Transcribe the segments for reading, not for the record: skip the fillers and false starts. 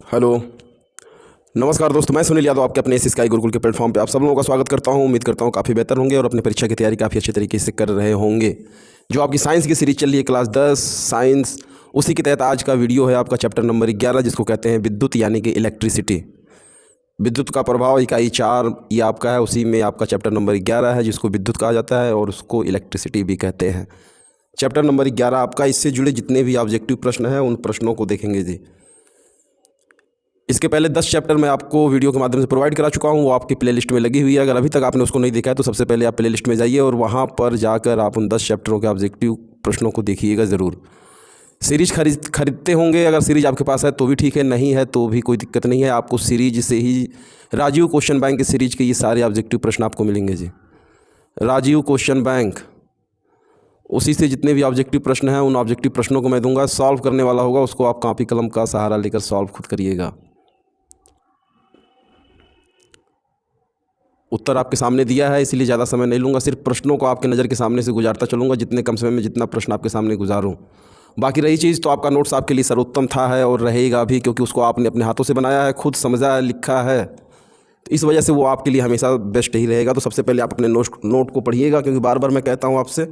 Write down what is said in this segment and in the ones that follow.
Hello. नमस्कार दोस्तों, मैं सुनील यादव आपके अपने स्काई गुरुकुल के प्लेटफॉर्म पे आप सब लोगों का स्वागत करता हूं। उम्मीद करता हूं काफ़ी बेहतर होंगे और अपनी परीक्षा की तैयारी काफ़ी अच्छे तरीके से कर रहे होंगे। जो आपकी साइंस की सीरीज चल रही है क्लास 10 साइंस, उसी के तहत आज का वीडियो है आपका चैप्टर नंबर 11, जिसको कहते हैं विद्युत यानी कि इलेक्ट्रिसिटी। विद्युत का प्रभाव इकाई 4 ये आपका है, उसी में आपका चैप्टर नंबर 11 है जिसको विद्युत कहा जाता है और उसको इलेक्ट्रिसिटी भी कहते हैं। चैप्टर नंबर 11 आपका, इससे जुड़े जितने भी ऑब्जेक्टिव प्रश्न हैं उन प्रश्नों को देखेंगे जी। इसके पहले 10 चैप्टर मैं आपको वीडियो के माध्यम से प्रोवाइड करा चुका हूँ, वो आपकी प्लेलिस्ट में लगी हुई है। अगर अभी तक आपने उसको नहीं देखा है तो सबसे पहले आप प्लेलिस्ट में जाइए और वहाँ पर जाकर आप उन 10 चैप्टरों के ऑब्जेक्टिव प्रश्नों को देखिएगा ज़रूर। सीरीज खरीदते होंगे, अगर सीरीज आपके पास है तो भी ठीक है, नहीं है तो भी कोई दिक्कत नहीं है। आपको सीरीज से ही राजीव क्वेश्चन बैंक की सीरीज के ये सारे ऑब्जेक्टिव प्रश्न आपको मिलेंगे जी। राजीव क्वेश्चन बैंक, उसी से जितने भी ऑब्जेक्टिव प्रश्न हैं उन ऑब्जेक्टिव प्रश्नों को मैं दूंगा। सॉल्व करने वाला होगा उसको आप कॉपी कलम का सहारा लेकर सॉल्व खुद करिएगा। उत्तर आपके सामने दिया है, इसलिए ज़्यादा समय नहीं लूँगा, सिर्फ प्रश्नों को आपके नज़र के सामने से गुजारता चलूँगा, जितने कम समय में जितना प्रश्न आपके सामने गुजारूँ। बाकी रही चीज़ तो आपका नोट्स आपके लिए सर्वोत्तम था है और रहेगा भी, क्योंकि उसको आपने अपने हाथों से बनाया है, खुद समझा है, लिखा है, तो इस वजह से वो आपके लिए हमेशा बेस्ट ही रहेगा। तो सबसे पहले आप अपने नोट को पढ़िएगा, क्योंकि बार बार मैं कहता हूँ आपसे।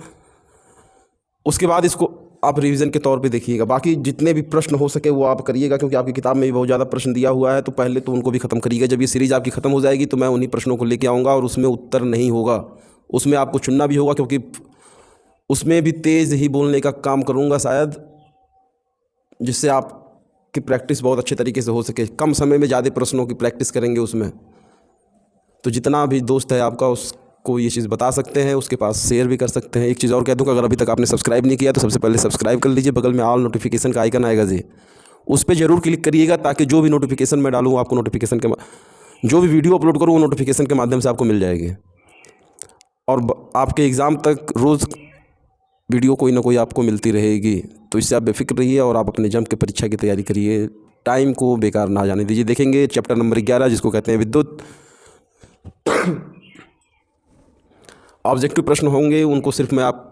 उसके बाद इसको आप रिवीजन के तौर पे देखिएगा। बाकी जितने भी प्रश्न हो सके वो आप करिएगा, क्योंकि आपकी किताब में भी बहुत ज़्यादा प्रश्न दिया हुआ है, तो पहले तो उनको भी ख़त्म करिएगा। जब ये सीरीज़ आपकी ख़त्म हो जाएगी तो मैं उन्हीं प्रश्नों को लेके आऊँगा और उसमें उत्तर नहीं होगा, उसमें आपको चुनना भी होगा, क्योंकि उसमें भी तेज़ ही बोलने का काम करूँगा शायद, जिससे आपकी प्रैक्टिस बहुत अच्छे तरीके से हो सके। कम समय में ज़्यादा प्रश्नों की प्रैक्टिस करेंगे उसमें। तो जितना भी दोस्त है आपका उसको ये चीज़ बता सकते हैं, उसके पास शेयर भी कर सकते हैं। एक चीज़ और कह दूँ, अगर अभी तक आपने सब्सक्राइब नहीं किया तो सबसे पहले सब्सक्राइब कर लीजिए। बगल में ऑल नोटिफिकेशन का आइकन आएगा जी, उस पर ज़रूर क्लिक करिएगा, ताकि जो भी नोटिफिकेशन मैं डालूँ आपको नोटिफिकेशन के जो भी वीडियो अपलोड करूँ वो नोटिफिकेशन के माध्यम से आपको मिल जाएगी। और आपके एग्ज़ाम तक रोज़ वीडियो कोई ना कोई आपको मिलती रहेगी, तो इससे आप बेफिक्र रहिए और आप अपने जम के परीक्षा की तैयारी करिए। टाइम को बेकार ना जाने दीजिए। देखेंगे चैप्टर नंबर 11 जिसको कहते हैं विद्युत। ऑब्जेक्टिव प्रश्न होंगे, उनको सिर्फ मैं आपको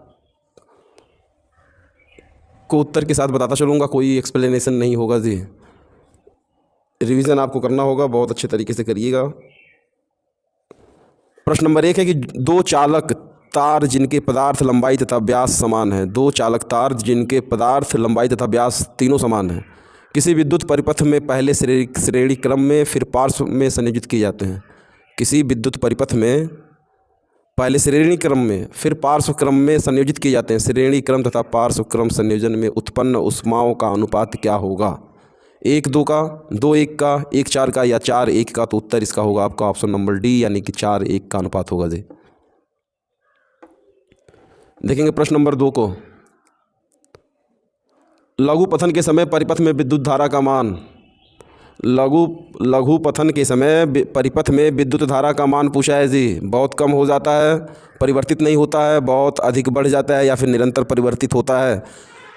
उत्तर के साथ बताता चलूँगा, कोई एक्सप्लेनेशन नहीं होगा जी। रिवीजन आपको करना होगा, बहुत अच्छे तरीके से करिएगा। प्रश्न नंबर 1 है कि दो चालक तार जिनके पदार्थ लंबाई तथा व्यास समान है, दो चालक तार जिनके पदार्थ लंबाई तथा व्यास तीनों समान है, किसी विद्युत परिपथ में पहले श्रेणी क्रम में फिर पार्श्व में संयोजित किए जाते हैं। किसी विद्युत परिपथ में पहले श्रेणी क्रम में फिर पार्श्व क्रम में संयोजित किए जाते हैं। श्रेणी क्रम तथा पार्श्व क्रम संयोजन में उत्पन्न ऊष्माओं का अनुपात क्या होगा? 1-2 का, 2-1 का, 1-4 का या 4-1 का? तो उत्तर इसका होगा आपका ऑप्शन नंबर डी, यानी कि 4-1 का अनुपात होगा जी। देखेंगे प्रश्न नंबर 2 को। लघु पथन के समय परिपथ में विद्युत धारा का मान। लघु पथन के समय परिपथ में विद्युत धारा का मान पूछा है जी। बहुत कम हो जाता है, परिवर्तित नहीं होता है, बहुत अधिक बढ़ जाता है, या फिर निरंतर परिवर्तित होता है?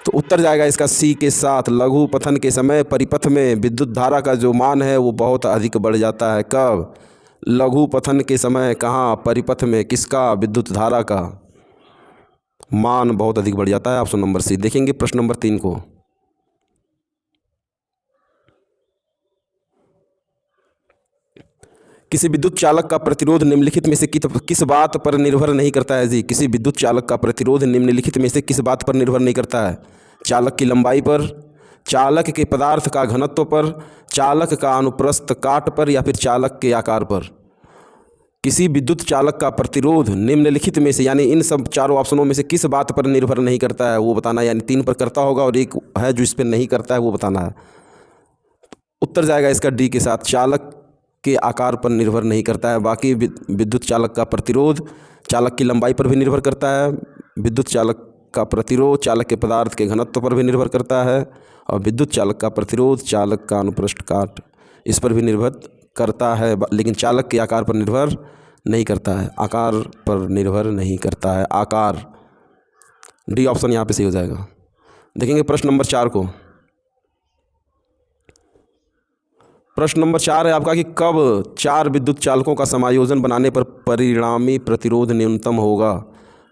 तो उत्तर जाएगा इसका सी के साथ। लघु पथन के समय परिपथ में विद्युत धारा का जो मान है वो बहुत अधिक बढ़ जाता है। कब? लघु पथन के समय। कहाँ? परिपथ में। किसका? विद्युत धारा का मान बहुत अधिक बढ़ जाता है। Option number C. देखेंगे प्रश्न नंबर 3 को। किसी विद्युत चालक का प्रतिरोध निम्नलिखित में से किस बात पर निर्भर नहीं करता है जी? किसी विद्युत चालक का प्रतिरोध निम्नलिखित में से किस बात पर निर्भर नहीं करता है? चालक की लंबाई पर, चालक के पदार्थ का घनत्व पर, चालक का अनुप्रस्थ काट पर, या फिर चालक के आकार पर? किसी विद्युत चालक का प्रतिरोध निम्नलिखित में से, यानी इन सब चारों ऑप्शनों में से किस बात पर निर्भर नहीं करता है वो बताना है। यानी 3 पर करता होगा और एक है जो इस पर नहीं करता है, वो बताना है। उत्तर जाएगा इसका डी के साथ। चालक के आकार पर निर्भर नहीं करता है। बाकी विद्युत चालक का प्रतिरोध चालक की लंबाई पर भी निर्भर करता है। विद्युत चालक का प्रतिरोध चालक के पदार्थ के घनत्व पर भी निर्भर करता है। और विद्युत चालक का प्रतिरोध चालक का अनुप्रस्थ काट इस पर भी निर्भर करता है, लेकिन चालक के आकार पर निर्भर नहीं करता है। आकार पर निर्भर नहीं करता है। आकार, डी ऑप्शन यहाँ पे सही हो जाएगा। देखेंगे प्रश्न नंबर 4 को। प्रश्न नंबर 4 है आपका कि कब 4 विद्युत चालकों का समायोजन बनाने पर परिणामी प्रतिरोध न्यूनतम होगा?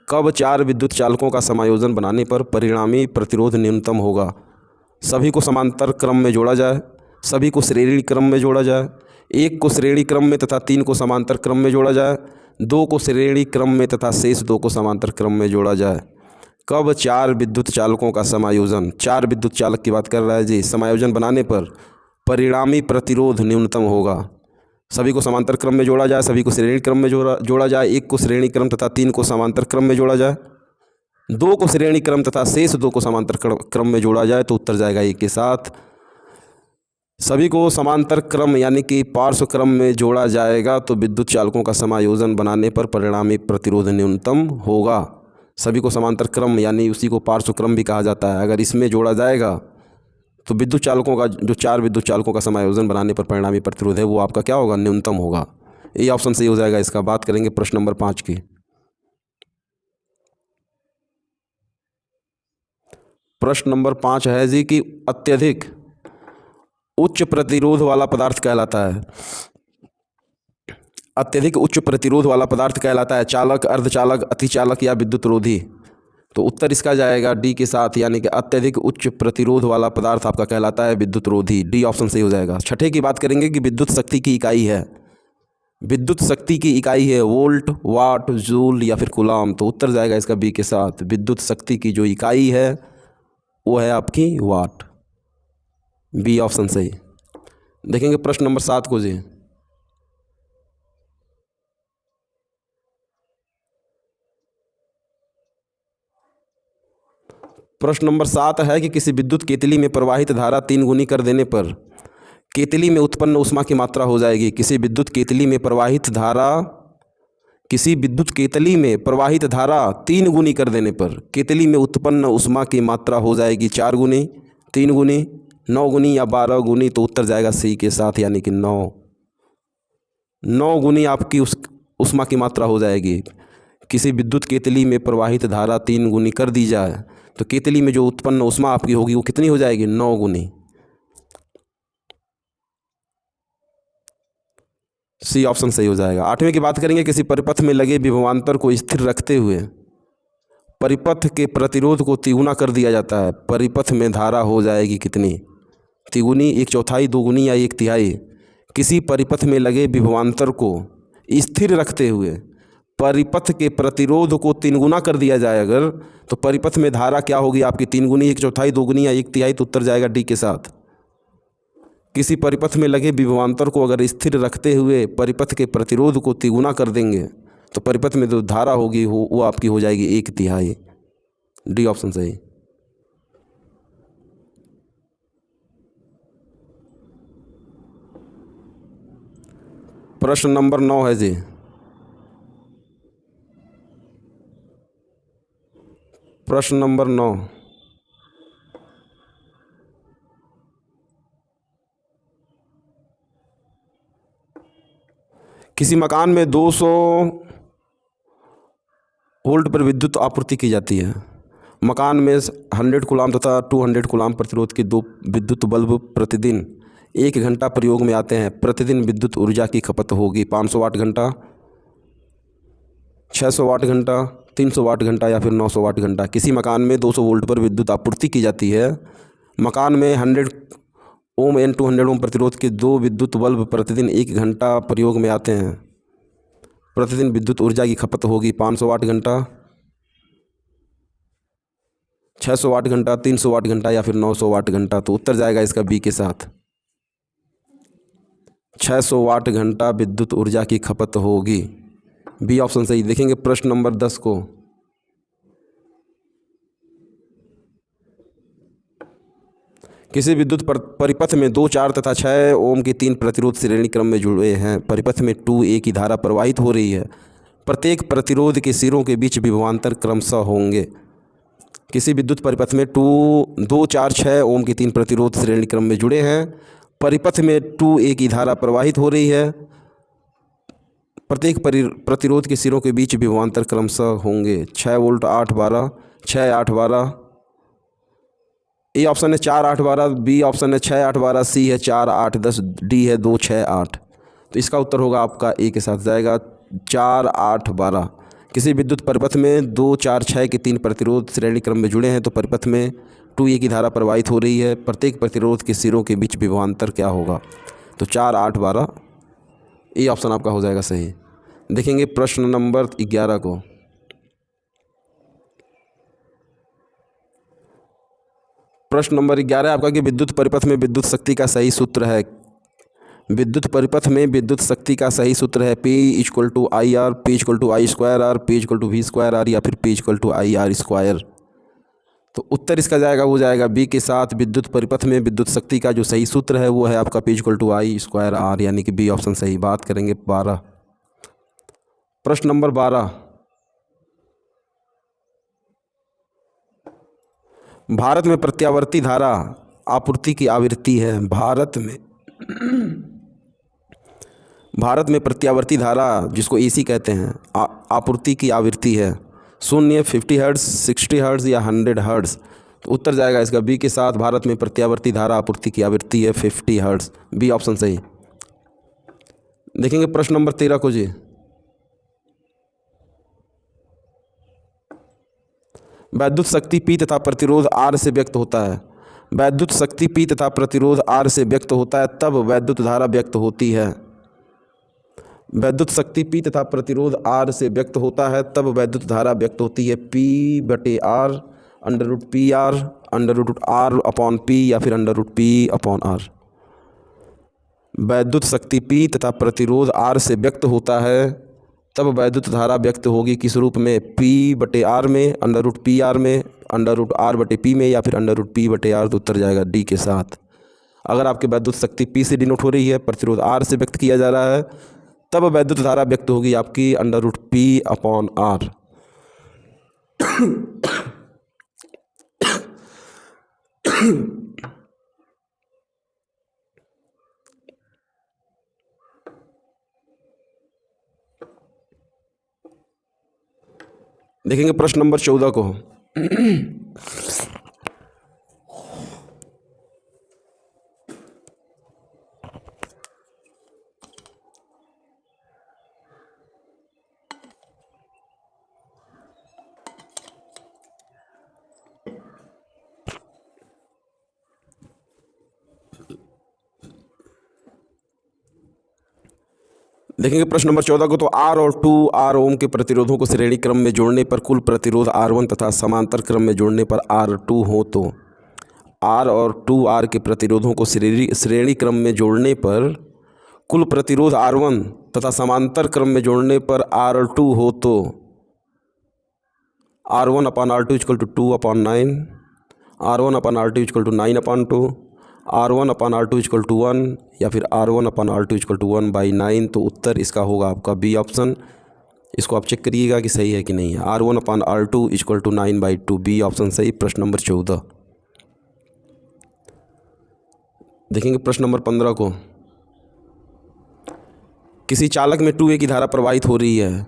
कब 4 विद्युत चालकों का समायोजन बनाने पर परिणामी प्रतिरोध न्यूनतम होगा? सभी को समांतर क्रम में जोड़ा जाए, सभी को श्रेणी क्रम में जोड़ा जाए। 1 को श्रेणी क्रम में तथा 3 को समांतर क्रम में जोड़ा जाए। 2 को श्रेणी क्रम में तथा शेष 2 को समांतर क्रम में जोड़ा जाए। कब 4 विद्युत चालकों का समायोजन, 4 विद्युत चालक की बात कर रहा है जी, समायोजन बनाने पर परिणामी प्रतिरोध न्यूनतम होगा। सभी को समांतर क्रम में जोड़ा जाए, सभी को श्रेणी क्रम में जोड़ा जाए। 1 को श्रेणी क्रम तथा 3 को समांतर क्रम में जोड़ा जाए। 2 को श्रेणी क्रम तथा शेष 2 को समांतर क्रम में जोड़ा जाए तो उत्तर जाएगा 1 के साथ। सभी को समांतर क्रम यानी कि पार्श्व क्रम में जोड़ा जाएगा तो विद्युत चालकों का समायोजन बनाने पर परिणामी प्रतिरोध न्यूनतम होगा। सभी को समांतर क्रम यानी उसी को पार्श्व क्रम भी कहा जाता है, अगर इसमें जोड़ा जाएगा तो विद्युत चालकों का जो 4 विद्युत चालकों का समायोजन बनाने पर परिणामी प्रतिरोध है वो आपका क्या होगा, न्यूनतम होगा। ये ऑप्शन सही हो जाएगा इसका। बात करेंगे प्रश्न नंबर 5 की। प्रश्न नंबर 5 है जी कि अत्यधिक उच्च प्रतिरोध वाला पदार्थ कहलाता है। अत्यधिक उच्च प्रतिरोध वाला पदार्थ कहलाता है चालक, अर्धचालक, अतिचालक या विद्युत रोधी। तो उत्तर इसका जाएगा डी के साथ, यानी कि अत्यधिक उच्च प्रतिरोध वाला पदार्थ आपका कहलाता है विद्युत रोधी। डी ऑप्शन सही हो जाएगा। छठे की बात करेंगे कि विद्युत शक्ति की इकाई है। विद्युत शक्ति की इकाई है वोल्ट, वाट, जूल या फिर कूलाम। तो उत्तर जाएगा इसका बी के साथ। विद्युत शक्ति की जो इकाई है वो है आपकी वाट। बी ऑप्शन सही। देखेंगे प्रश्न नंबर 7 को जी। प्रश्न नंबर 7 है कि किसी विद्युत केतली में प्रवाहित धारा 3 गुनी कर देने पर केतली में उत्पन्न ऊष्मा की मात्रा हो जाएगी। किसी विद्युत केतली में प्रवाहित धारा 3 गुनी कर देने पर केतली में उत्पन्न ऊष्मा की मात्रा हो जाएगी 4 गुनी, 3 गुनी, 9 गुनी या 12 गुनी। तो उत्तर जाएगा सी के साथ, यानी कि 9 गुनी आपकी ऊष्मा की मात्रा हो जाएगी। किसी विद्युत केतली में प्रवाहित धारा 3 गुनी कर दी जाए तो केतली में जो उत्पन्न ऊष्मा आपकी होगी वो कितनी हो जाएगी, 9 गुनी। सी ऑप्शन सही हो जाएगा। 8वें की बात करेंगे, किसी परिपथ में लगे विभवांतर को स्थिर रखते हुए परिपथ के प्रतिरोध को तिगुना कर दिया जाता है। परिपथ में धारा हो जाएगी कितनी, तिगुनी, 1/4, 2 गुनी या 1/3। किसी परिपथ में लगे विभवांतर को स्थिर रखते हुए परिपथ के प्रतिरोध को 3 गुना कर दिया जाए अगर, तो परिपथ में धारा क्या होगी आपकी, 3 गुनी, 1/4, 2 गुनी या 1/3। तो उत्तर जाएगा डी के साथ। किसी परिपथ में लगे विभवांतर को अगर स्थिर रखते हुए परिपथ के प्रतिरोध को 3 गुना कर देंगे तो परिपथ में जो धारा होगी वो आपकी हो जाएगी 1/3। डी ऑप्शन सही। प्रश्न नंबर 9 है जी। प्रश्न नंबर 9, किसी मकान में 200 वोल्ट पर विद्युत आपूर्ति की जाती है। मकान में 100 कूलाम तथा 200 कूलाम प्रतिरोध के 2 विद्युत बल्ब प्रतिदिन 1 घंटा प्रयोग में आते हैं। प्रतिदिन विद्युत ऊर्जा की खपत होगी 500 वाट घंटा, 600 वाट घंटा, 300 वाट घंटा या फिर 900 वाट घंटा। किसी मकान में 200 वोल्ट पर विद्युत आपूर्ति की जाती है। मकान में 100 ओम एन 200 ओम प्रतिरोध के 2 विद्युत बल्ब प्रतिदिन 1 घंटा प्रयोग में आते हैं। प्रतिदिन विद्युत ऊर्जा की खपत होगी 500 वाट घंटा, 600 वाट घंटा, 300 वाट घंटा या फिर 900 वाट घंटा। तो उत्तर जाएगा इसका बी के साथ। 600 वाट घंटा विद्युत ऊर्जा की खपत होगी। बी ऑप्शन सही। देखेंगे प्रश्न नंबर 10 को। किसी विद्युत परिपथ में 2, 4 तथा 6 ओम के 3 प्रतिरोध श्रेणी क्रम में जुड़े हैं। परिपथ में 2A की धारा प्रवाहित हो रही है। प्रत्येक प्रतिरोध के सिरों के बीच विभवांतर क्रमशः होंगे। किसी विद्युत परिपथ में 2, 4, 6 ओम के 3 प्रतिरोध श्रेणी क्रम में जुड़े हैं। परिपथ में 2A की धारा प्रवाहित हो रही है। प्रत्येक प्रतिरोध के सिरों के बीच विभवांतर क्रमशः होंगे 6 वोल्ट, 8, 12, 6, 8, 12। ए ऑप्शन है 4, 8, 12। बी ऑप्शन है 6, 8, 12। सी है 4, 8, 10। डी है 2, 6, 8। तो इसका उत्तर होगा आपका ए के साथ जाएगा 4, 8, 12। किसी विद्युत परिपथ में 2, 4, 6 के 3 प्रतिरोध श्रेणी क्रम में जुड़े हैं तो परिपथ में 2A की धारा प्रवाहित हो रही है। प्रत्येक प्रतिरोध के सिरों के बीच विभवांतर क्या होगा? तो 4, 8, 12, ये ऑप्शन आपका हो जाएगा सही। देखेंगे प्रश्न नंबर 11 को। प्रश्न नंबर 11 आपका कि विद्युत परिपथ में विद्युत शक्ति का सही सूत्र है। विद्युत परिपथ में विद्युत शक्ति का सही सूत्र है P equal to I R, P equal to I square R, P equal to V square R या फिर P equal to I R square. तो उत्तर इसका जाएगा, वो जाएगा बी के साथ। विद्युत परिपथ में विद्युत शक्ति का जो सही सूत्र है वो है आपका P equal to I square R, यानी कि बी ऑप्शन सही। बात करेंगे 12। प्रश्न नंबर 12, भारत में प्रत्यावर्ती धारा आपूर्ति की आवृत्ति है। भारत में प्रत्यावर्ती धारा जिसको एसी कहते हैं आपूर्ति की आवृत्ति है 0, 50 हर्ट्ज, 60 हर्ट्ज या 100 हर्ट्ज। तो उत्तर जाएगा इसका बी के साथ। भारत में प्रत्यावर्ती धारा आपूर्ति की आवृत्ति है 50 हर्ट्ज, बी ऑप्शन सही। देखेंगे प्रश्न नंबर 13 को जी। वैद्युत शक्ति P तथा प्रतिरोध R से व्यक्त होता है। वैद्युत शक्ति P तथा प्रतिरोध R से व्यक्त होता है तब वैद्युत धारा व्यक्त होती है। वैद्युत शक्ति P तथा प्रतिरोध R से व्यक्त होता है तब वैद्युत धारा व्यक्त होती है P/R, √PR, √R/P या फिर √P/R। वैद्युत शक्ति P तथा प्रतिरोध R से व्यक्त होता है तब वैद्युत धारा व्यक्त होगी किस रूप में? P/R में, √PR में, √R/P में या फिर √P/R। तो उत्तर जाएगा डी के साथ। अगर आपकी वैद्युत शक्ति P से डिनोट हो रही है, प्रतिरोध R से व्यक्त किया जा रहा है, तब वैद्युत धारा व्यक्त होगी आपकी √P/R। देखेंगे प्रश्न नंबर 14 को। देखेंगे प्रश्न नंबर 14 को। तो R और 2R ओम के प्रतिरोधों को श्रेणी क्रम में जोड़ने पर कुल प्रतिरोध R1 तथा समांतर क्रम में जोड़ने पर R2 हो तो R और 2R के प्रतिरोधों को श्रेणी क्रम में जोड़ने पर कुल प्रतिरोध R1 तथा समांतर क्रम में जोड़ने पर R2 हो तो R1/R2 equal to 2/9, R1/R2 equal to 9/2, R1/R2 equal to 1 या फिर R1/R2 इक्वल टू 1/9। तो उत्तर इसका होगा आपका बी ऑप्शन। इसको आप चेक करिएगा कि सही है कि नहीं है। R1/R2 equal to 9/2, B option सही। प्रश्न नंबर 14। देखेंगे प्रश्न नंबर 15 को। किसी चालक में 2A की धारा प्रवाहित हो रही है।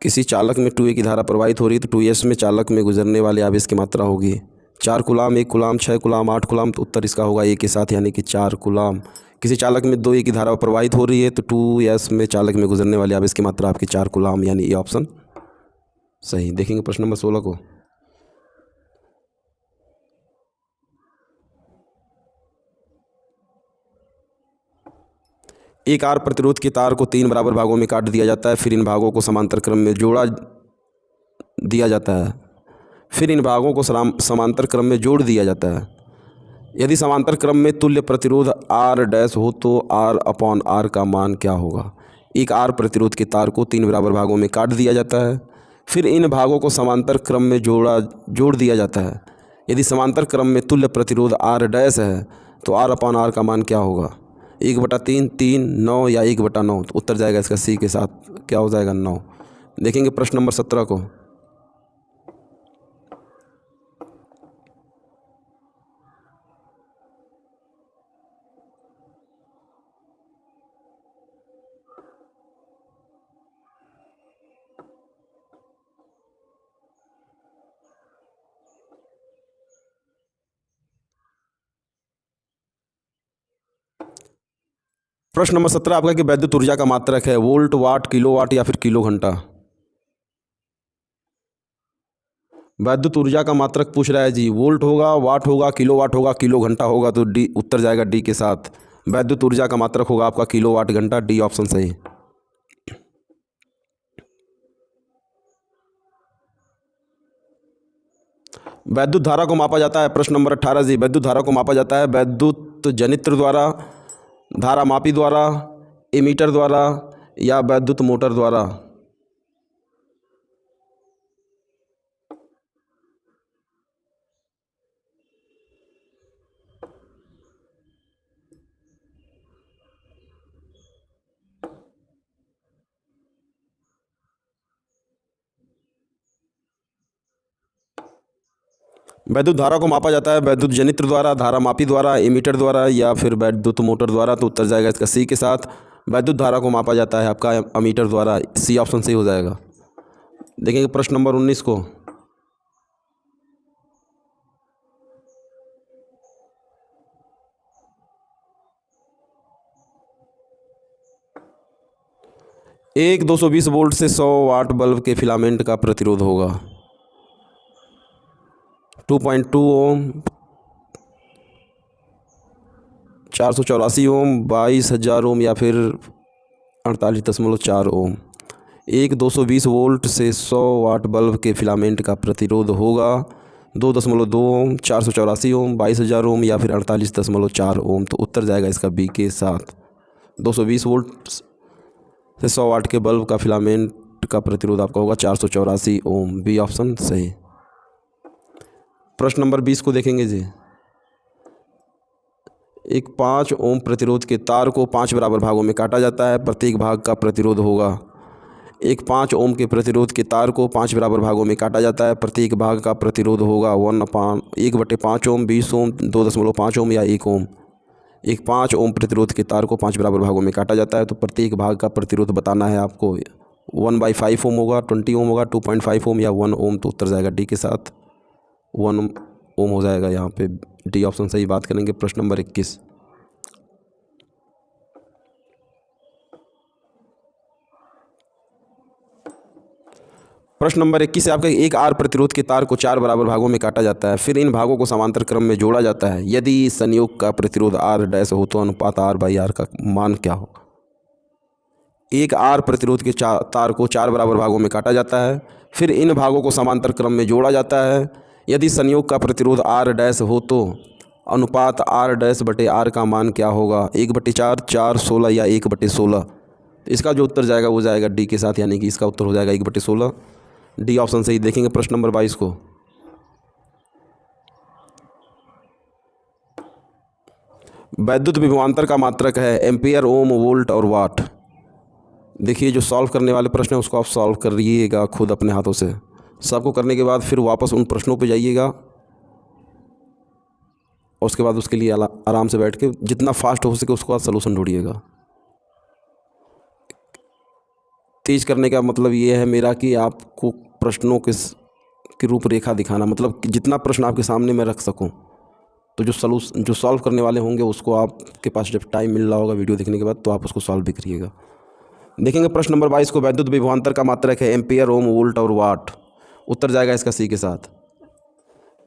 किसी चालक में 2A की धारा प्रवाहित हो रही है तो 2S में चालक में गुजरने वाले आवेश की मात्रा होगी 4 कूलाम, 1 कूलाम, 6 कूलाम, 8 कूलाम। तो उत्तर इसका होगा ए के साथ, यानी कि 4 कूलाम। किसी चालक में 2A की धारा प्रवाहित हो रही है तो 2S में चालक में गुजरने वाले आवेश की मात्रा आपकी 4 कूलाम, यानी ए ऑप्शन सही। देखेंगे प्रश्न नंबर 16 को। एक आर प्रतिरोध के तार को 3 बराबर भागों में काट दिया जाता है, फिर इन भागों को समांतर क्रम में जोड़ा दिया जाता है। फिर इन भागों को समांतर क्रम में जोड़ दिया जाता है। यदि समांतर क्रम में तुल्य प्रतिरोध R' हो तो R/R का मान क्या होगा? एक आर प्रतिरोध के तार को 3 बराबर भागों में काट दिया जाता है, फिर इन भागों को समांतर क्रम में जोड़ दिया जाता है। यदि समांतर क्रम में तुल्य प्रतिरोध R' है तो R/R का मान क्या होगा? 1/3, 3, 9 या 1/9। तो उत्तर जाएगा इसका सी के साथ, क्या हो जाएगा? 9। देखेंगे प्रश्न नंबर 17 को। प्रश्न नंबर 17 आपका कि वैद्युत ऊर्जा का मात्रक है वोल्ट, वाट, किलोवाट या फिर किलो घंटा। वैद्युत ऊर्जा का मात्रक पूछ रहा है जी, वोल्ट होगा, वाट होगा, किलोवाट होगा, किलो घंटा होगा, तो डी उत्तर जाएगा डी के साथ। वैद्युत ऊर्जा का मात्रक होगा आपका किलोवाट घंटा, डी ऑप्शन सही। वैद्युत धारा को मापा जाता है, प्रश्न नंबर 18 जी, वैद्युत धारा को मापा जाता है वैद्युत जनित्र द्वारा, धारा मापी द्वारा, एमीटर द्वारा या वैद्युत मोटर द्वारा। वैद्युत धारा को मापा जाता है वैद्युत जनित्र द्वारा, धारा मापी द्वारा, एमीटर द्वारा या फिर वैद्युत मोटर द्वारा, तो उत्तर जाएगा इसका सी के साथ। वैद्युत धारा को मापा जाता है आपका अमीटर द्वारा, सी ऑप्शन सही हो जाएगा। देखेंगे प्रश्न नंबर 19 को। एक 220 वोल्ट से 100 वाट बल्ब के फिलामेंट का प्रतिरोध होगा 2.2 ओम, 484 ओम, 22,000 ओम या फिर 48.4 ओम। एक 220 वोल्ट से 100 वाट बल्ब के फिलामेंट का प्रतिरोध होगा 2.2 ओम, 484 ओम, 22,000 ओम या फिर 48.4 ओम, तो उत्तर जाएगा इसका बी के साथ। 220 वोल्ट से 100 वाट के बल्ब का फिलामेंट का प्रतिरोध आपका होगा 484 ओम, बी ऑप्शन सही। प्रश्न नंबर 20 को देखेंगे जी। एक 5 ओम प्रतिरोध के तार को 5 बराबर भागों में काटा जाता है, प्रत्येक भाग का प्रतिरोध होगा। एक 5 ओम के प्रतिरोध के तार को 5 बराबर भागों में काटा जाता है, प्रत्येक भाग का प्रतिरोध होगा 1/5 ओम, 20 ओम, 2.5 ओम या 1 ओम। एक 5 ओम प्रतिरोध के तार को 5 बराबर भागों में काटा जाता है, तो प्रत्येक भाग का प्रतिरोध बताना है आपको। 1/5 ओम होगा, 20 ओम होगा, 2.5 ओम या 1 ओम, तो उत्तर जाएगा डी के साथ 1 ओम हो जाएगा यहाँ पे, डी ऑप्शन सही। बात करेंगे प्रश्न नंबर 21। प्रश्न नंबर 21 से आपका एक आर प्रतिरोध के तार को 4 बराबर भागों में काटा जाता है, फिर इन भागों को समांतर क्रम में जोड़ा जाता है। यदि संयोग का प्रतिरोध आर डैश हो तो अनुपात R/R का मान क्या हो। एक आर प्रतिरोध के तार को 4 बराबर भागों में काटा जाता है, फिर इन भागों को समांतर क्रम में जोड़ा जाता है। यदि संयोग का प्रतिरोध R डैश हो तो अनुपात R डैश/R का मान क्या होगा। 1/4, 4, 16 या 1/16। इसका जो उत्तर जाएगा वो जाएगा डी के साथ, यानी कि इसका उत्तर हो जाएगा 1/16, डी ऑप्शन सही। देखेंगे प्रश्न नंबर 22 को। वैद्युत विभवांतर का मात्रक है एम्पियर, ओम, वोल्ट और वाट। देखिए जो सॉल्व करने वाले प्रश्न हैं उसको आप सॉल्व करिएगा खुद अपने हाथों से। सबको करने के बाद फिर वापस उन प्रश्नों पे जाइएगा और उसके बाद उसके लिए आराम से बैठ के जितना फास्ट हो सके उसको आप सलूशन ढूंढिएगा। तेज करने का मतलब ये है मेरा कि आपको प्रश्नों की रूपरेखा दिखाना, मतलब जितना प्रश्न आपके सामने मैं रख सकूं, तो जो सॉल्व करने वाले होंगे उसको आपके पास जब टाइम मिल रहा होगा वीडियो देखने के बाद तो आप उसको सॉल्व भी करिएगा। देखेंगे प्रश्न नंबर 22 को। वैद्युत विभवांतर का मात्रक है एम्पियर, ओम, वोल्ट और वाट। उत्तर जाएगा इसका सी के साथ।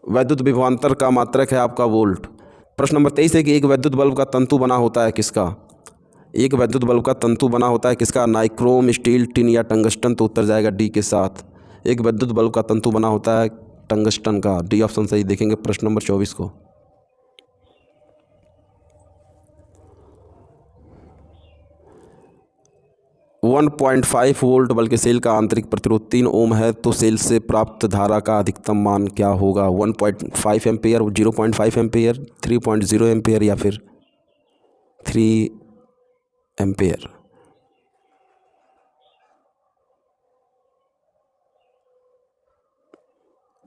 वैद्युत विभवांतर का मात्रक है आपका वोल्ट। प्रश्न नंबर 23 है कि एक वैद्युत बल्ब का तंतु बना होता है किसका। एक वैद्युत बल्ब का तंतु बना होता है किसका, नाइक्रोम, स्टील, टिन या टंगस्टन, तो उत्तर जाएगा डी के साथ। एक वैद्युत बल्ब का तंतु बना होता है टंगस्टन का, डी ऑप्शन सही। देखेंगे प्रश्न नंबर 24 को। वन 1.5 वोल्ट बल्ब के सेल का आंतरिक प्रतिरोध 3 ओम है, तो सेल से प्राप्त धारा का अधिकतम मान क्या होगा। 1.5 एम्पियर, 0.5 एम्पियर, 3.0 एम्पियर या फिर 3 एम्पियर।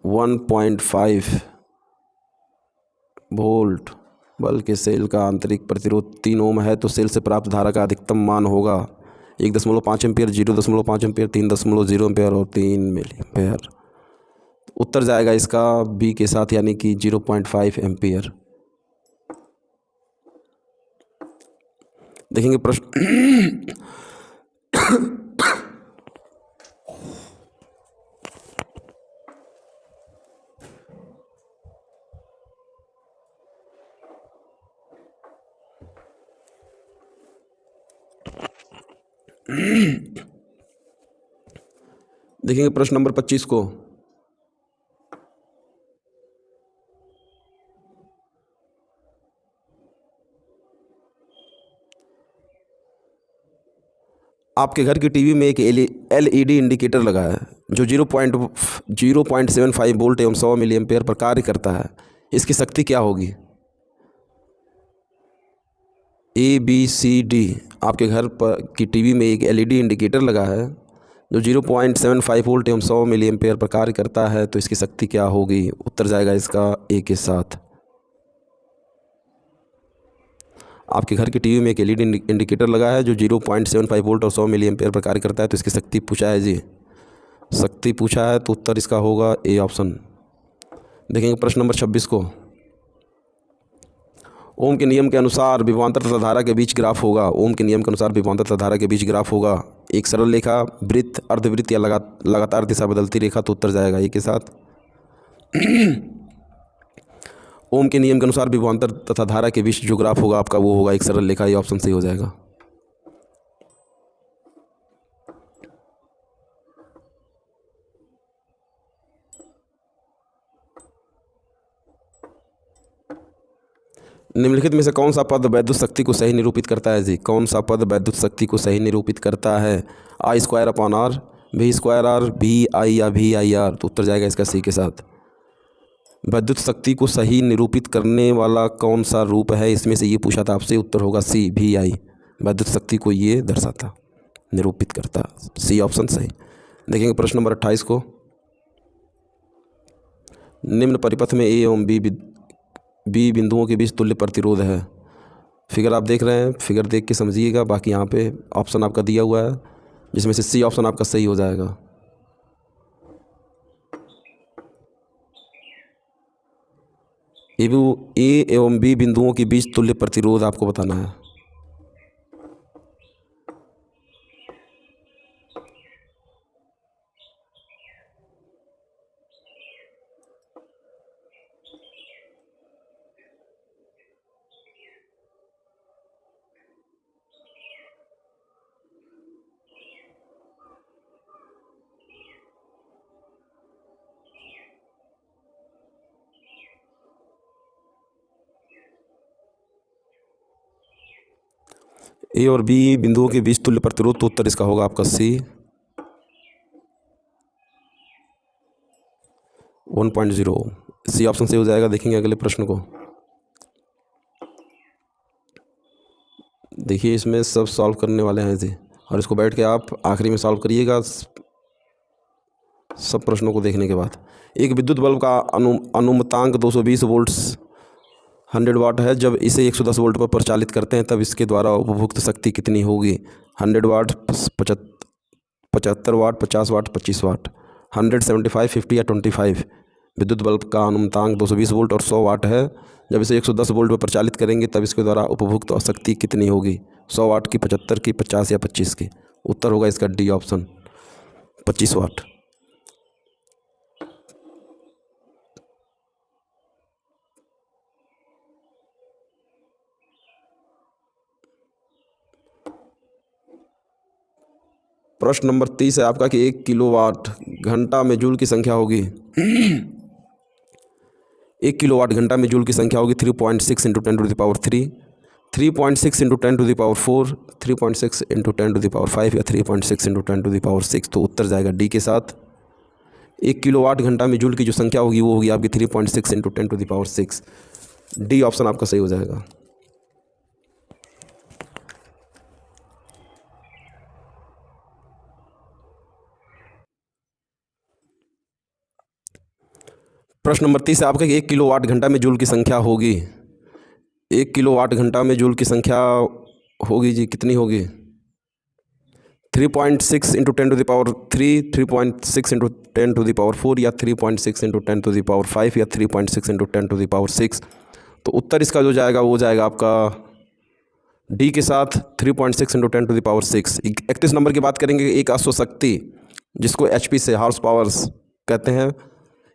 1.5 वोल्ट बल्ब के सेल का आंतरिक प्रतिरोध 3 ओम है, तो सेल से प्राप्त धारा का अधिकतम मान होगा 1.5 एम्पियर, 0.5 एम्पियर, 3.0 एम्पियर और 3 मिली एम्पियर। उत्तर जाएगा इसका बी के साथ, यानी कि 0.5 एम्पियर। देखेंगे प्रश्न देखेंगे प्रश्न नंबर 25 को। आपके घर की टीवी में एक एलईडी इंडिकेटर लगा है जो 0.75 वोल्ट एवं 100 मिली एम्पेयर पर कार्य करता है। इसकी शक्ति क्या होगी? ABCD। आपके घर पर की टीवी में एक एलईडी इंडिकेटर लगा है जो 0.75 वोल्ट एवं 100 मिली एम्पेयर पर कार्य करता है, तो इसकी शक्ति क्या होगी? उत्तर जाएगा इसका A के साथ। आपके घर की टीवी में एक एलईडी इंडिकेटर लगा है जो 0.75 वोल्ट और 100 मिली एम्पेयर पर कार्य करता है, तो इसकी शक्ति पूछा है जी। शक्ति पूछा है तो उत्तर इसका होगा A ऑप्शन। देखेंगे प्रश्न नंबर 26 को। ओम के नियम के अनुसार विभवांतर तथा धारा के बीच ग्राफ होगा। ओम के नियम के अनुसार विभवांतर तथा धारा के बीच ग्राफ होगा एक सरल रेखा, वृत्त, अर्धवृत्त या लगातार दिशा बदलती रेखा, तो उत्तर जाएगा A के साथ। ओम के नियम के अनुसार विभवांतर तथा धारा के बीच जो ग्राफ होगा आपका वो होगा एक सरल रेखा। ये ऑप्शन सही हो जाएगा। निम्नलिखित में से कौन सा पद वैद्युत शक्ति को सही निरूपित करता है जी? कौन सा पद वैद्युत शक्ति को सही निरूपित करता है? I²/R, V²R, VI या VIR, तो उत्तर जाएगा इसका C के साथ। वैद्युत शक्ति को सही निरूपित करने वाला कौन सा रूप है? इसमें से ये पूछा था आपसे, उत्तर होगा C, VI। वैद्युत शक्ति को ये दर्शाता, निरूपित करता। C ऑप्शन सही। देखेंगे प्रश्न नंबर 28 को। निम्न परिपथ में A एवं B बिंदुओं के बीच तुल्य प्रतिरोध है। फिगर आप देख रहे हैं, फिगर देख के समझिएगा। बाकी यहाँ पे ऑप्शन आपका दिया हुआ है जिसमें से C ऑप्शन आपका सही हो जाएगा। A एवं B बिंदुओं के बीच तुल्य प्रतिरोध आपको बताना है। A और B बिंदुओं के बीच तुल्य प्रतिरोध, तो उत्तर इसका होगा आपका C, 1.0। C ऑप्शन सही हो जाएगा। देखेंगे अगले प्रश्न को। देखिए इसमें सब सॉल्व करने वाले हैं जी, और इसको बैठ के आप आखिरी में सॉल्व करिएगा सब प्रश्नों को देखने के बाद। एक विद्युत बल्ब का अनुमतांक 220 वोल्ट्स 100 वाट है। जब इसे 110 वोल्ट पर प्रचालित करते हैं तब इसके द्वारा उपभुक्त शक्ति कितनी होगी? 100 वाट, 75 वाट, 50 वाट, 25 वाट, 100, 75, 50 या 25। विद्युत बल्ब का अनुमतांक 220 वोल्ट और 100 वाट है। जब इसे 110 वोल्ट पर प्रचालित करेंगे तब इसके द्वारा उपभुक्त शक्ति कितनी होगी? 100 वाट की, 75 की, 50 या 25 की? उत्तर होगा इसका D ऑप्शन, 25 वाट। प्रश्न नंबर 30 है आपका कि 1 किलोवाट घंटा में जूल की संख्या होगी 1 किलोवाट घंटा में जूल की संख्या होगी 3.6 × 10⁻³ 3.6 × 10⁻⁴, 3.6 × 10⁵ या 3.6 × 10⁶, तो उत्तर जाएगा D के साथ। 1 किलोवाट घंटा में जूल की जो संख्या होगी वो होगी आपकी 3.6 × 10⁶। D ऑप्शन आपका सही हो जाएगा। प्रश्न नंबर 30 है आपका कि 1 किलोवाट घंटा में जूल की संख्या होगी 1 किलोवाट घंटा में जूल की संख्या होगी जी, कितनी होगी? 3.6 × 10⁻³ 3.6 × 10⁴ या 3.6 × 10⁵ या 3.6 × 10⁶, तो उत्तर इसका जो जाएगा वो जाएगा आपका डी के साथ 3.6 इंटू 10⁻6। 31 नंबर की बात करेंगे। एक अश्वशक्ति जिसको HP से हॉर्स पावर्स कहते हैं,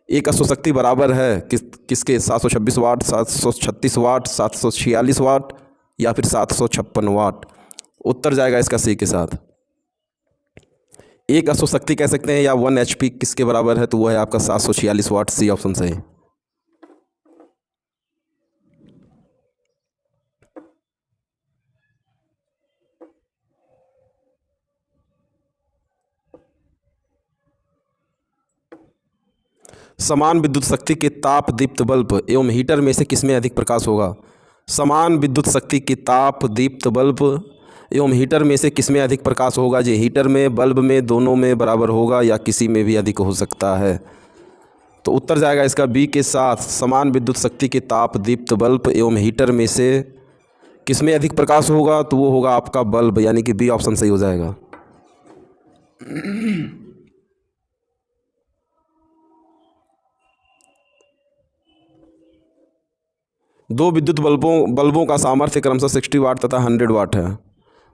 एक अश्वशक्ति बराबर है किसके 726 वाट, 736 वाट, 746 वाट या फिर 756 वाट। उत्तर जाएगा इसका सी के साथ। एक अश्वशक्ति कह सकते हैं या 1 HP किसके बराबर है, तो वो है आपका 746 वाट। सी ऑप्शन सही। समान विद्युत शक्ति के ताप दीप्त बल्ब एवं हीटर में से किसमें अधिक प्रकाश होगा। समान विद्युत शक्ति की ताप दीप्त बल्ब एवं हीटर में से किसमें अधिक प्रकाश होगा जी। हीटर में, बल्ब में, दोनों में बराबर होगा या किसी में भी अधिक हो सकता है। तो उत्तर जाएगा इसका बी के साथ। समान विद्युत शक्ति के ताप दीप्त बल्ब एवं हीटर में से किसमें अधिक प्रकाश होगा, तो वो होगा आपका बल्ब, यानी कि बी ऑप्शन सही हो जाएगा। दो विद्युत बल्बों का सामर्थ्य क्रमशः 60 वाट तथा 100 वाट है।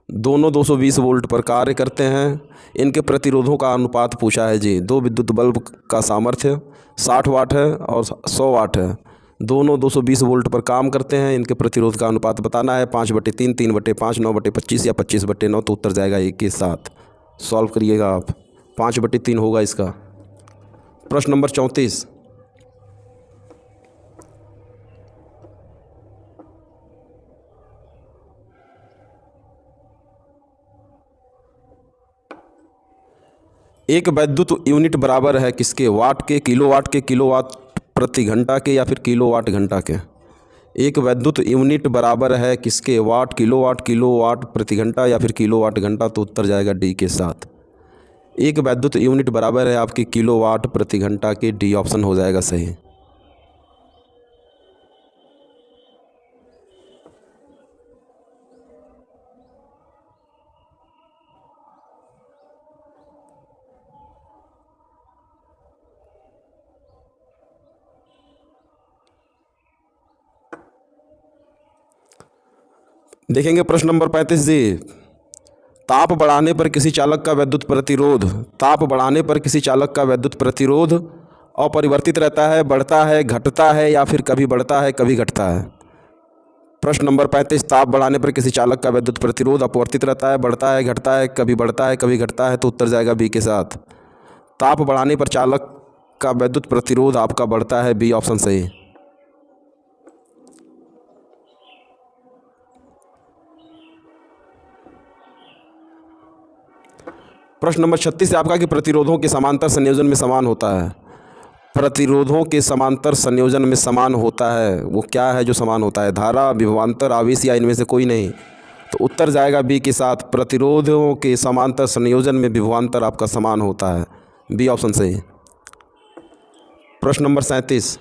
दोनों 220 वोल्ट पर कार्य करते हैं। इनके प्रतिरोधों का अनुपात पूछा है जी। दो विद्युत बल्ब का सामर्थ्य 60 वाट है और 100 वाट है। दोनों 220 वोल्ट पर काम करते हैं। इनके प्रतिरोध का अनुपात बताना है। 5/3, 3/5, 9/25 या 25/9। तो उत्तर जाएगा एक के साथ। सॉल्व करिएगा आप। 5/3 होगा इसका। प्रश्न नंबर 34। एक वैद्युत यूनिट बराबर है किसके, वाट के, किलोवाट के, किलोवाट प्रति घंटा के या फिर किलोवाट घंटा के। एक वैद्युत यूनिट बराबर है किसके, वाट, किलोवाट, किलोवाट प्रति घंटा या फिर किलोवाट घंटा। तो उत्तर जाएगा डी के साथ। एक वैद्युत यूनिट बराबर है आपकी किलोवाट प्रति घंटा के। डी ऑप्शन हो जाएगा सही। देखेंगे प्रश्न नंबर 35 जी। ताप बढ़ाने पर किसी चालक का विद्युत प्रतिरोध, ताप बढ़ाने पर किसी चालक का विद्युत प्रतिरोध अपरिवर्तित रहता है, बढ़ता है, घटता है या फिर कभी बढ़ता है कभी घटता है। प्रश्न नंबर 35। ताप बढ़ाने पर किसी चालक का विद्युत प्रतिरोध अपरिवर्तित रहता है, बढ़ता है, घटता है, कभी बढ़ता है कभी घटता है। तो उत्तर जाएगा बी के साथ। ताप बढ़ाने पर चालक का विद्युत प्रतिरोध आपका बढ़ता है। बी ऑप्शन सही। प्रश्न नंबर 36 से आपका कि प्रतिरोधों के समांतर संयोजन में समान होता है। प्रतिरोधों के समांतर संयोजन में समान होता है, वो क्या है जो समान होता है। धारा, विभवांतर, आवेश या इनमें से कोई नहीं। तो उत्तर जाएगा बी के साथ। प्रतिरोधों के समांतर संयोजन में विभवांतर आपका समान होता है। बी ऑप्शन सही। प्रश्न नंबर 37।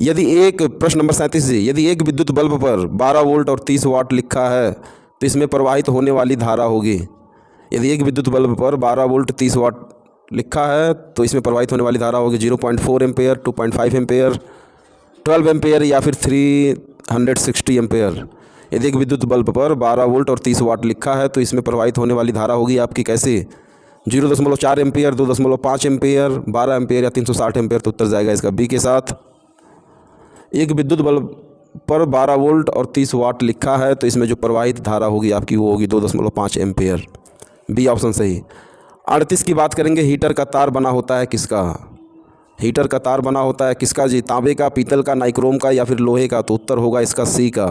प्रश्न नंबर 37 जी। यदि एक विद्युत बल्ब पर 12 वोल्ट और 30 वाट लिखा है तो इसमें प्रवाहित होने वाली धारा होगी। यदि एक विद्युत बल्ब पर 12 वोल्ट 30 वाट लिखा है तो इसमें प्रवाहित होने वाली धारा होगी 0.4 एम्पेयर, 2.5 एम्पेयर, 12 एम्पेयर या फिर 360 एम्पेयर। यदि एक विद्युत बल्ब पर 12 वोल्ट और 30 वाट लिखा है तो इसमें प्रवाहित होने वाली धारा होगी आपकी कैसी, 0.4 एम्पेयर, 2.5 एम्पेयर, 12 एम्पेयर या 360 एम्पेयर। तो उत्तर जाएगा इसका बी के साथ। एक विद्युत बल्ब पर 12 वोल्ट और 30 वाट लिखा है तो इसमें जो प्रवाहित धारा होगी आपकी वो होगी 2.5 एम्पेयर। बी ऑप्शन सही। 38 की बात करेंगे। हीटर का तार बना होता है किसका, हीटर का तार बना होता है किसका जी। तांबे का, पीतल का, नाइक्रोम का या फिर लोहे का। तो उत्तर होगा इसका सी का।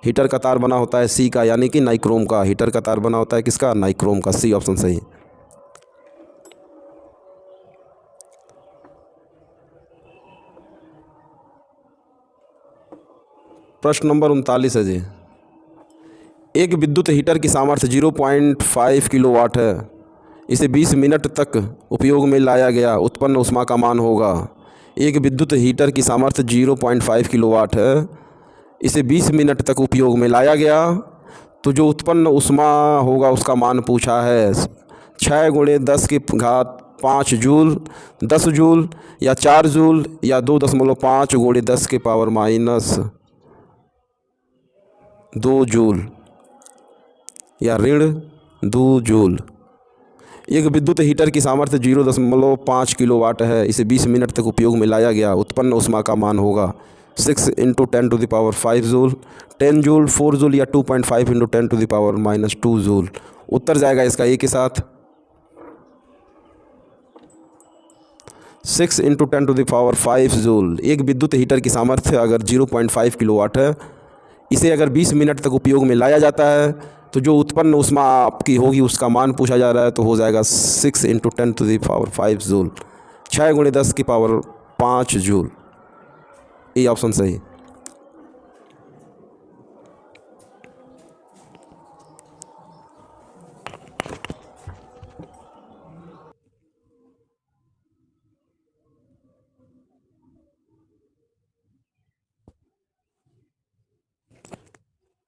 हीटर का तार बना होता है सी का, यानी कि नाइक्रोम का। हीटर का तार बना होता है किसका, नाइक्रोम का। सी ऑप्शन सही। प्रश्न नंबर 39 है जी। एक विद्युत हीटर की सामर्थ्य 0.5 किलोवाट है। इसे 20 मिनट तक उपयोग में लाया गया, उत्पन्न ऊष्मा का मान होगा। एक विद्युत हीटर की सामर्थ्य 0.5 किलोवाट है। इसे 20 मिनट तक उपयोग में लाया गया तो जो उत्पन्न ऊष्मा होगा उसका मान पूछा है 6 × 10⁵ जूल, 10 जूल या 4 जूल या 2.5 × 10⁻² जूल या ऋण 2 जूल। एक विद्युत हीटर की सामर्थ्य 0.5 किलोवाट है। इसे 20 मिनट तक उपयोग में लाया गया। उत्पन्न ऊष्मा का मान होगा 6 × 10⁵ जूल, 10 जूल, 4 जूल या 2.5 × 10⁻² जूल। उत्तर जाएगा इसका ए के साथ 6 × 10⁵ जूल। एक विद्युत हीटर की सामर्थ्य अगर 0.5 किलोवाट है, इसे अगर 20 मिनट तक उपयोग में लाया जाता है तो जो उत्पन्न ऊष्मा आपकी होगी उसका मान पूछा जा रहा है, तो हो जाएगा 6 × 10⁵ जूल, 6 × 10⁵ जूल। ये ऑप्शन सही।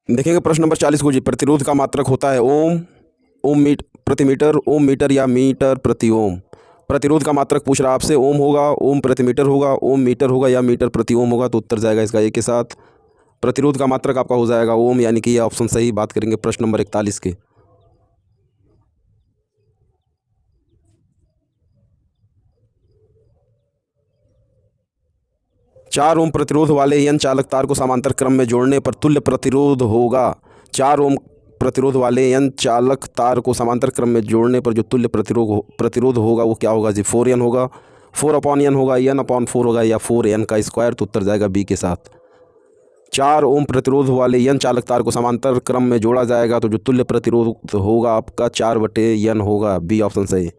देखेंगे प्रश्न नंबर 40 को जी। प्रतिरोध का मात्रक होता है ओम, प्रति मीटर, ओम मीटर या मीटर प्रति ओम। प्रतिरोध का मात्रक पूछ रहा है आपसे, ओम होगा, ओम प्रति मीटर होगा, ओम मीटर होगा या मीटर प्रति ओम होगा। तो उत्तर जाएगा इसका ए के साथ। प्रतिरोध का मात्रक आपका हो जाएगा ओम, यानी कि ये ऑप्शन सही। बात करेंगे प्रश्न नंबर 41 के। चार ओम प्रतिरोध वाले n चालक तार को समांतर क्रम में जोड़ने पर तुल्य प्रतिरोध होगा। 4 ओम प्रतिरोध वाले n चालक तार को समांतर क्रम में जोड़ने पर जो तुल्य प्रतिरोध होगा वो क्या होगा जी? 4n होगा, 4/n होगा, n/4 होगा या 4n का स्क्वायर। तो उत्तर जाएगा बी के साथ। 4 ओम प्रतिरोध वाले n चालक तार को समांतर क्रम में जोड़ा जाएगा तो जो तुल्य प्रतिरोध होगा आपका 4/n होगा। बी ऑप्शन सही।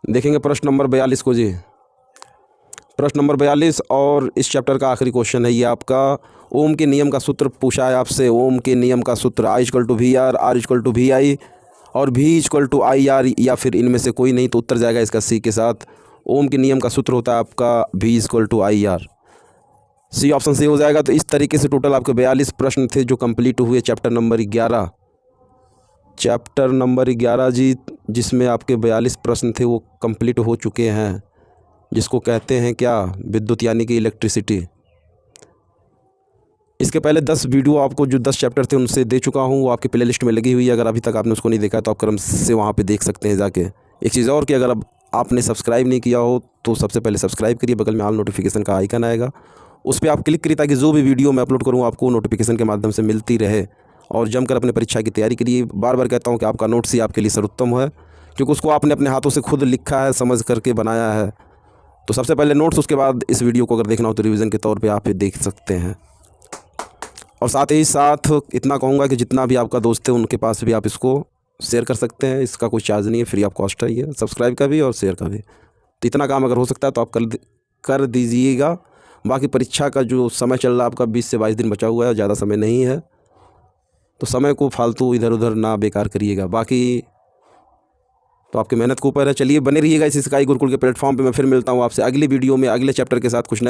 देखेंगे प्रश्न नंबर 42 को जी। प्रश्न नंबर 42 और इस चैप्टर का आखिरी क्वेश्चन है ये आपका। ओम के नियम का सूत्र पूछा है आपसे। ओम के नियम का सूत्र I = VR, R = VI और V = IR या फिर इनमें से कोई नहीं। तो उत्तर जाएगा इसका सी के साथ। ओम के नियम का सूत्र होता है आपका V = IR। सी ऑप्शन से हो जाएगा। तो इस तरीके से टोटल आपके 42 प्रश्न थे जो कंप्लीट हुए चैप्टर नंबर 11। चैप्टर नंबर 11 जी, जिसमें आपके 42 प्रश्न थे वो कंप्लीट हो चुके हैं, जिसको कहते हैं क्या? विद्युत, यानी कि इलेक्ट्रिसिटी। इसके पहले 10 वीडियो आपको जो 10 चैप्टर थे उनसे दे चुका हूँ, वो आपकी प्लेलिस्ट में लगी हुई है। अगर अभी तक आपने उसको नहीं देखा तो आप क्रम से वहाँ पे देख सकते हैं जाके। एक चीज़ और कि अगर अब आपने सब्सक्राइब नहीं किया हो तो सबसे पहले सब्सक्राइब करिए। बगल में ऑल नोटिफिकेशन का आइकन आएगा, उस पर आप क्लिक करिए ताकि जो भी वीडियो मैं अपलोड करूँ आपको नोटिफिकेशन के माध्यम से मिलती रहे। और जमकर अपने परीक्षा की तैयारी करिए। बार बार कहता हूँ कि आपका नोट्स ही आपके लिए सर्वोत्तम है, क्योंकि उसको आपने अपने हाथों से खुद लिखा है, समझ करके बनाया है। तो सबसे पहले नोट्स, उसके बाद इस वीडियो को अगर देखना हो तो रिवीजन के तौर पे आप ये देख सकते हैं। और साथ ही साथ इतना कहूँगा कि जितना भी आपका दोस्त है उनके पास भी आप इसको शेयर कर सकते हैं। इसका कोई चार्ज नहीं है, फ्री ऑफ कॉस्ट है ये, सब्सक्राइब का भी और शेयर का भी। तो इतना काम अगर हो सकता है तो आप कर दीजिएगा। बाकी परीक्षा का जो समय चल रहा है आपका 20 से 22 दिन बचा हुआ है, ज़्यादा समय नहीं है, तो समय को फालतू इधर उधर ना बेकार करिएगा। बाकी तो आपकी मेहनत के ऊपर है। चलिए बने रहिएगा इस स्काई गुरुकुल के प्लेटफॉर्म पे। मैं फिर मिलता हूँ आपसे अगली वीडियो में अगले चैप्टर के साथ कुछ नया